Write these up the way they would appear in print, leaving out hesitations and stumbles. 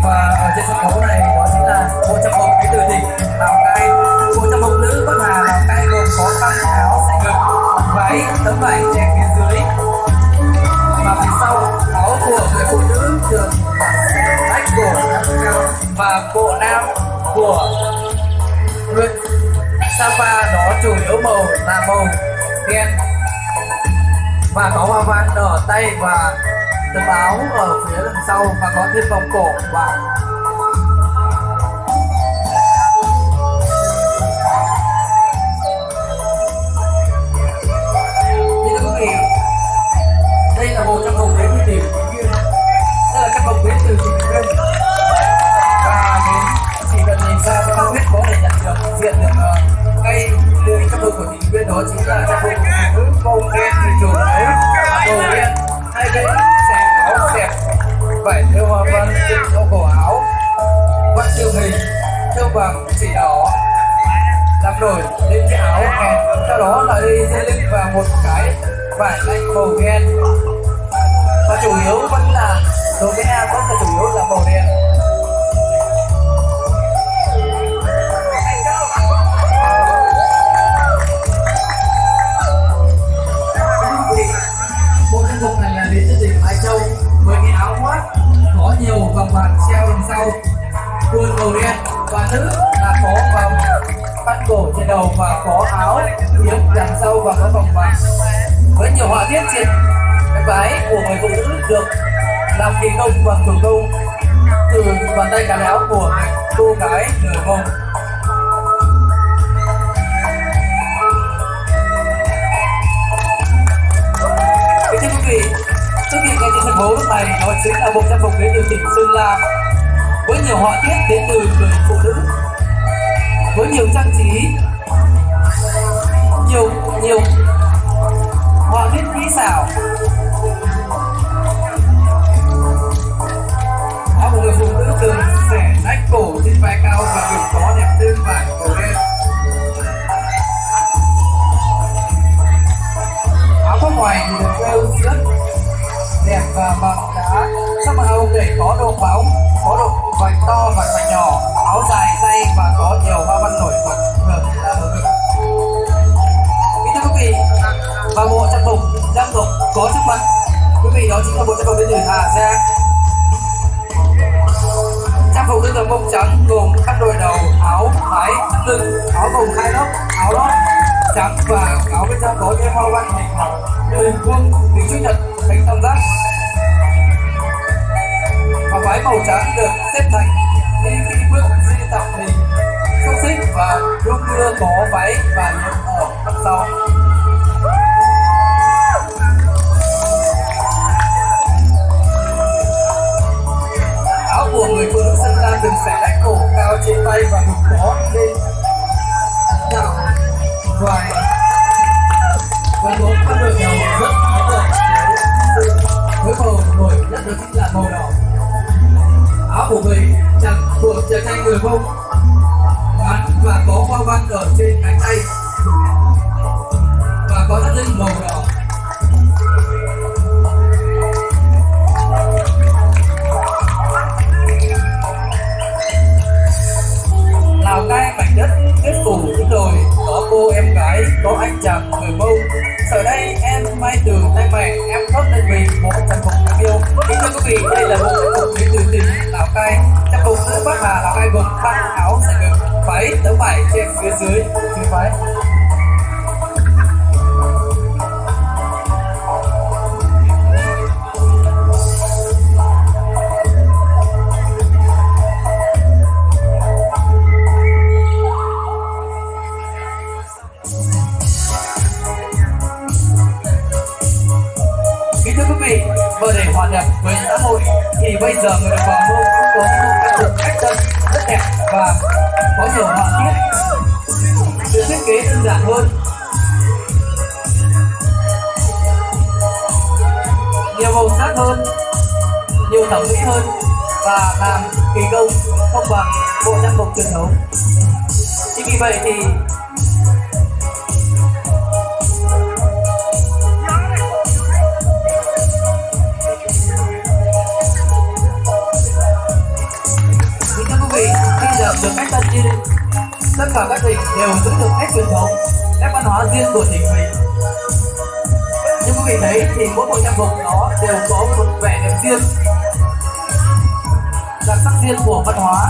Và ở trên sân khấu này đó chính là bộ trang phục đến từ tỉnh Lào Cai. Bộ trang phục nữ Bắc Hà Lào Cai gồm có khăn áo xẻ ngực, váy tấm vải che phía dưới, và phía sau áo của người phụ nữ thường rách cổ cao, và bộ nam của huyện Sapa đó chủ yếu màu là màu đen và có hoa văn ở tay và tấm áo ở phía đằng sau và có thêm vòng cổ. Và như thưa quý vị, đây là bộ trang phục đến từ tỉnh Điện Biên. Đây là trang phục đến từ tỉnh Điện Biên, và đến chỉ cần nhìn ra các bạn biết có thể nhận được diện được ngay từ trang phục của tỉnh Điện Biên, đó chính là trang phục của nữ màu đen thì chủ yếu màu đen, hai bên xẻ áo xẹp vải thêu hoa văn trên cổ áo, vắt siêu hình thêu bằng chỉ đỏ làm nổi lên cái áo kèm, sau đó là đi dây lưng và một cái vải lanh màu đen, và chủ yếu vẫn là đối với nam vẫn là chủ yếu là màu đen. Bộ trang phục này là đến từ tỉnh Lai Châu với cái áo khoác có nhiều vòng bạc treo đằng sau, quần màu đen, và nữ là có vòng bắt cổ trên đầu và có áo yếm đằng sau và có vòng bạc với nhiều họa tiết trên cái váy của người phụ nữ được làm kỳ công bằng thủ công từ bàn tay cả áo của cô gái người Mông. Thưa quý vị, xuất hiện ngay trên sân khấu lúc này đó chính là bộ trang phục đến từ tỉnh Sơn La với nhiều họa tiết đến từ người phụ nữ, với nhiều trang trí, nhiều họa tiết kỹ xảo. Áo của người phụ nữ thường xẻ rách cổ trên vai cao và ngực có đẹp thêm vải màu đen. Áo khoác ngoài thì được thêu rất đẹp và bằng đá sắc màu để có độ bóng, có độ vạch to và vạch nhỏ, áo dài tay và có nhiều hoa văn nổi bật thường là ở ngực. Thưa quý vị, và bộ trang phục có trước mặt quý vị đó chính là bộ trang phục đến từ Hà Giang. Trang phục đến từ mông trắng gồm các đôi đầu, áo váy lưng, áo gồm hai lớp, áo lót trắng và áo bên trong có thêm hoa văn hình hình vuông, hình chữ nhật, hình tam giác, và váy màu trắng được xếp thành đi khi bước di tập hình xúc xích và đung đưa có váy và yếm ở mặt sau. Áo của người phụ nữ Sơn La thường xẻ rách cổ cao trên vai và ngực có lên đảo ngoài và có các đôi đầu rất ấn tượng với màu nổi nhất đó chính là màu đỏ. Áo của người của chàng trai người Mông ngắn và có hoa văn ở trên cánh tay và có thắt lưng màu đỏ. Lào Cai mảnh đất kết phủ những đồi, có cô em gái, có anh chàng người Mông. Giờ đây em may từ tay mẹ, em khóc lên mình một trang phục đáng yêu. Kính thưa quý vị, đây là một trang phục đến từ tỉnh Lào Cai. Trang phục nữ Bắc Hà Lào Cai gồm khăn áo xẻ ngực, váy tấm vải che phía dưới váy. Và để hòa nhập với xã hội thì bây giờ người đồng bào Mông có những trang phục cách tân rất đẹp và có nhiều họa tiết, được thiết kế đơn giản hơn, nhiều màu sắc hơn, nhiều thẩm mỹ hơn và làm kỳ công không bằng bộ trang phục truyền thống. Chính vì vậy thì lập được cách tân như tất cả các tỉnh đều giữ được nét truyền thống, nét văn hóa riêng của tỉnh mình. Như quý vị thấy thì mỗi bộ trang phục nó đều có một vẻ đẹp riêng, đặc sắc riêng của văn hóa.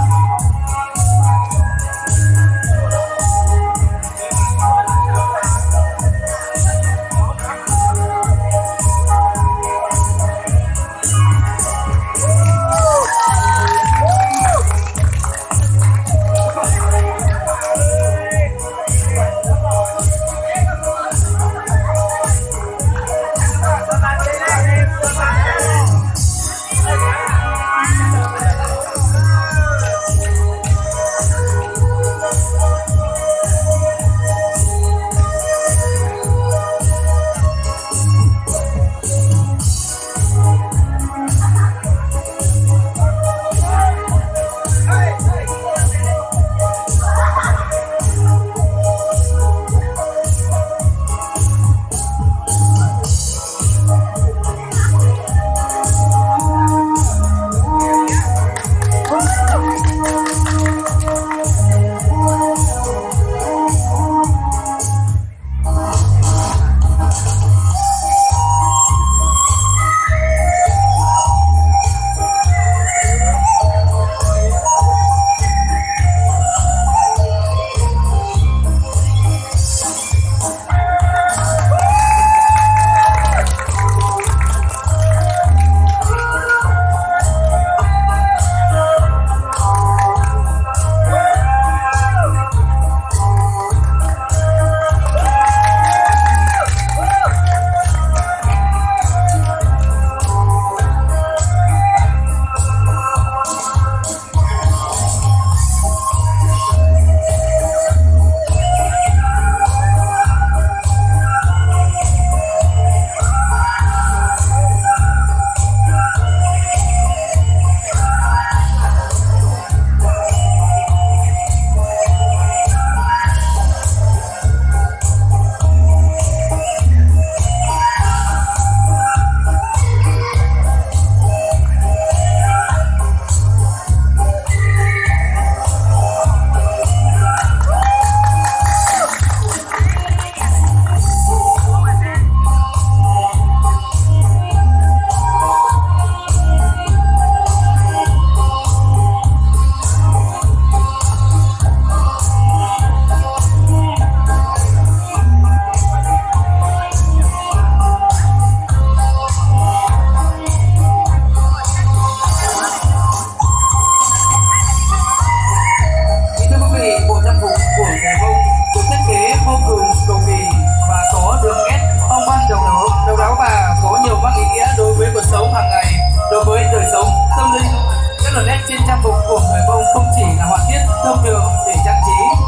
thông thường để trang trí.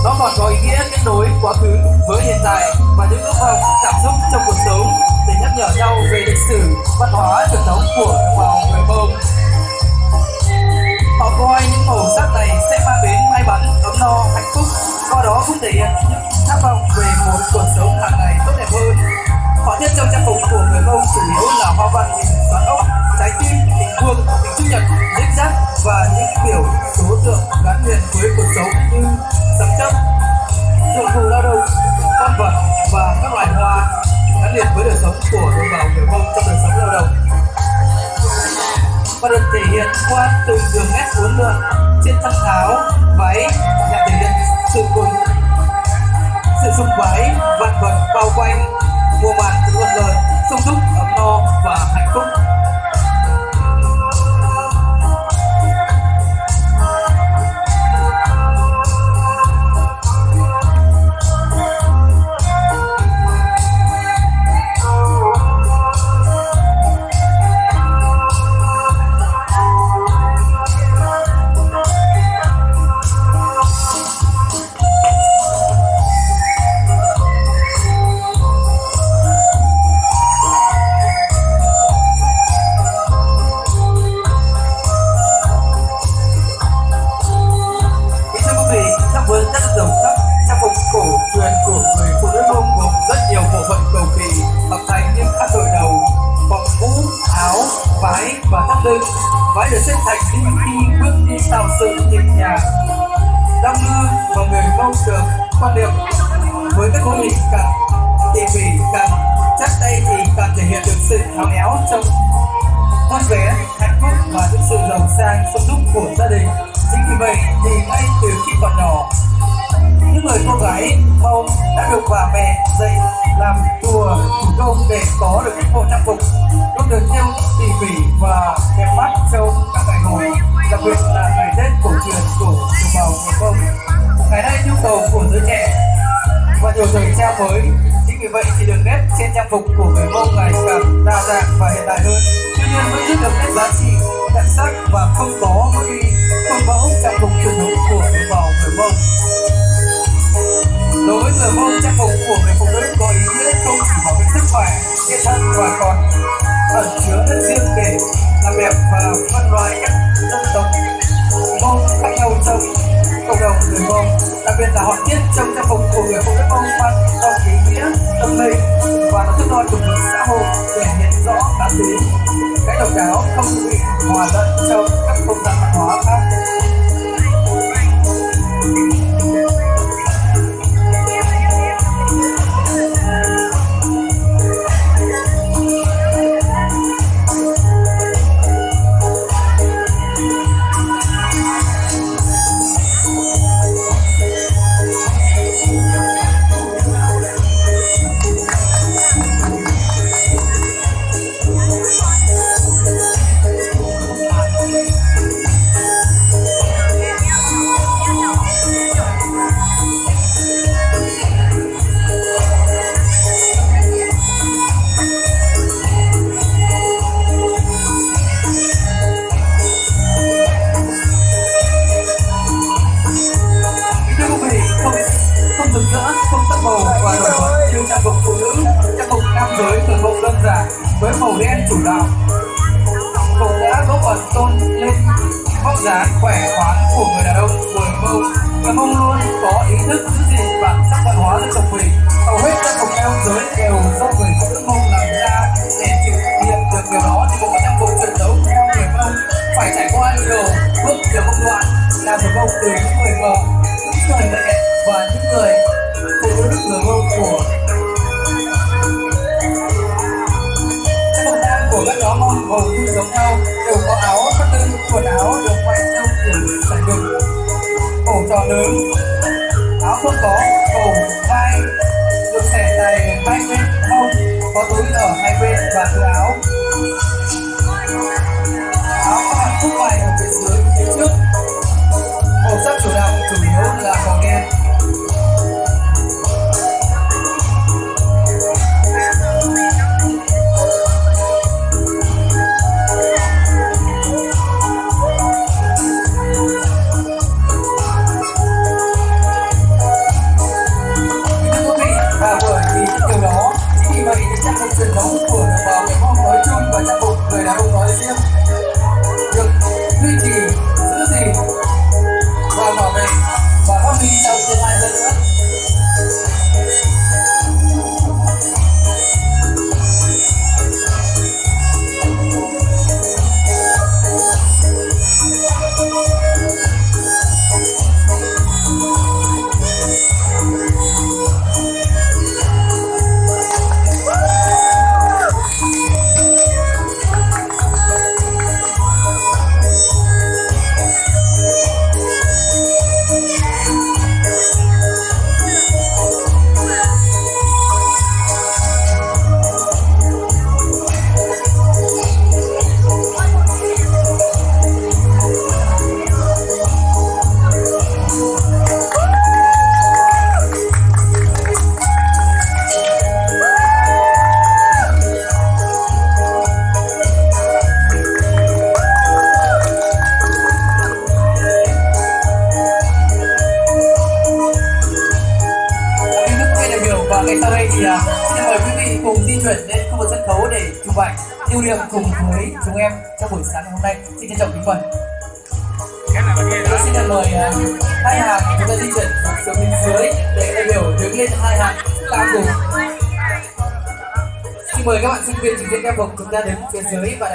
Nó còn có ý nghĩa kết nối quá khứ với hiện tại và những ước vọng cảm xúc trong cuộc sống để nhắc nhở nhau về lịch sử, văn hóa truyền thống của đồng bào người Mông. Họ coi những màu sắc này sẽ mang đến may mắn, ấm no, hạnh phúc, qua đó cũng thể hiện những khát vọng về một cuộc sống hàng ngày tốt đẹp hơn. Họ thiết trong trang phục của người Mông chủ yếu là hoa văn hình xoắn ốc, trái tim, hình vuông, hình chữ nhật, zig zag và những biểu số tượng gắn liền với cuộc sống như sấm chớp, dụng cụ lao động, con vật và các loài hoa gắn liền với đời sống của đồng bào người Mông trong đời sống lao động, và được thể hiện qua từng đường nét uốn lượn trên thân áo, váy nhằm thể hiện sự dụng váy vạn vật bao quanh mùa màn thuận lợi, sung túc, ấm no và hạnh phúc. Với rất rộng khắp, trang phục cổ truyền của người phụ nữ Mông gồm rất nhiều bộ phận cầu kỳ hợp thành những khăn đội đầu, bọc mũ, áo, váy và thắt lưng. mái được xếp thành đinh khi bước đi tạo sự nhịp nhàng đong đưa và người mong được quan điểm với các mô hình càng tỉ mỉ càng chắc tay thì càng thể hiện được sự khéo léo trong con bé hạnh phúc và những sự giàu sang sung túc của gia đình. Chính vì vậy thì ngay từ khi còn nhỏ, những người cô gái Mông đã được bà mẹ dạy làm chùa thủ công để có được những bộ trang phục luôn được theo tỉ mỉ và đẹp mắt trong các ngày hội, đặc biệt là ngày Tết cổ truyền của đồng bào người Mông. Ngày nay nhu cầu của giới trẻ và nhiều thời trang mới, chính vì vậy thì đường nét trên trang phục của người Mông ngày càng đa dạng và hiện đại hơn. Tuy nhiên vẫn giữ được nét giá trị đặc sắc và không có đi khuôn mẫu trang phục truyền thống của đồng bào người Mông. Đối với người Mông, trang phục của người phụ nữ có ý nghĩa không chỉ bảo vệ sức khỏe, thể thân mà còn ẩn chứa rất riêng để làm đẹp và phân loại các dân tộc Mông khác nhau trong cộng đồng người Mông. Đặc biệt là họa tiết trong trang phục của người phụ nữ Mông mang có ý nghĩa tâm linh và nó thước đo chủ nghĩa xã hội để hiện rõ cá tính, cái độc đáo không bị hòa lẫn trong các không gian văn hóa khác. Rực rỡ, không sắc màu và nổi bật như trang phục phụ nữ, trang phục nam giới thường bộ đơn giản với màu đen chủ đạo cũng đã góp phần tôn lên vóc dáng khỏe khoắn của người đàn ông người Mông. Người Mông luôn có ý thức giữ gìn bản sắc văn hóa dân tộc mình. Hầu hết trang phục nam giới đều do người phụ nữ Mông làm ra. Để chịu nghiệm được điều đó thì một trang phục truyền thống theo người Mông phải trải qua nhiều bước nhiều công đoạn làm thủ công từ những người vợ, những người mẹ và những người phụ nữ người Mông của của các nhóm Mông hầu như giống nhau, đều có áo thắt lưng, quần áo được quay theo kiểu sải ngực, cổ tròn lớn, áo không có cổ vai được xẻ dài hai bên mông, có túi ở hai bên và túi áo. Áo có hẳn cúc vai ở phía dưới phía trước. Màu sắc chủ đạo chủ yếu là màu đen. Điều đó chính vì vậy thì trang phục truyền thống của đồng bào người Mông nói chung và trang phục người đàn ông nói riêng được duy trì, giữ gìn và bảo vệ và phát huy trong tương lai hơn nữa. Và ngay sau đây thì xin mời quý vị cùng di chuyển lên khu vực sân khấu để chụp ảnh lưu niệm cùng với chúng em trong buổi sáng ngày hôm nay. Xin trân trọng kính mời. Tôi xin được mời hai hàng chúng ta di chuyển xuống bên dưới để đại biểu đứng lên hai hàng cao cùng. Xin mời các bạn sinh viên trình diễn trang phục chúng ta đứng phía dưới và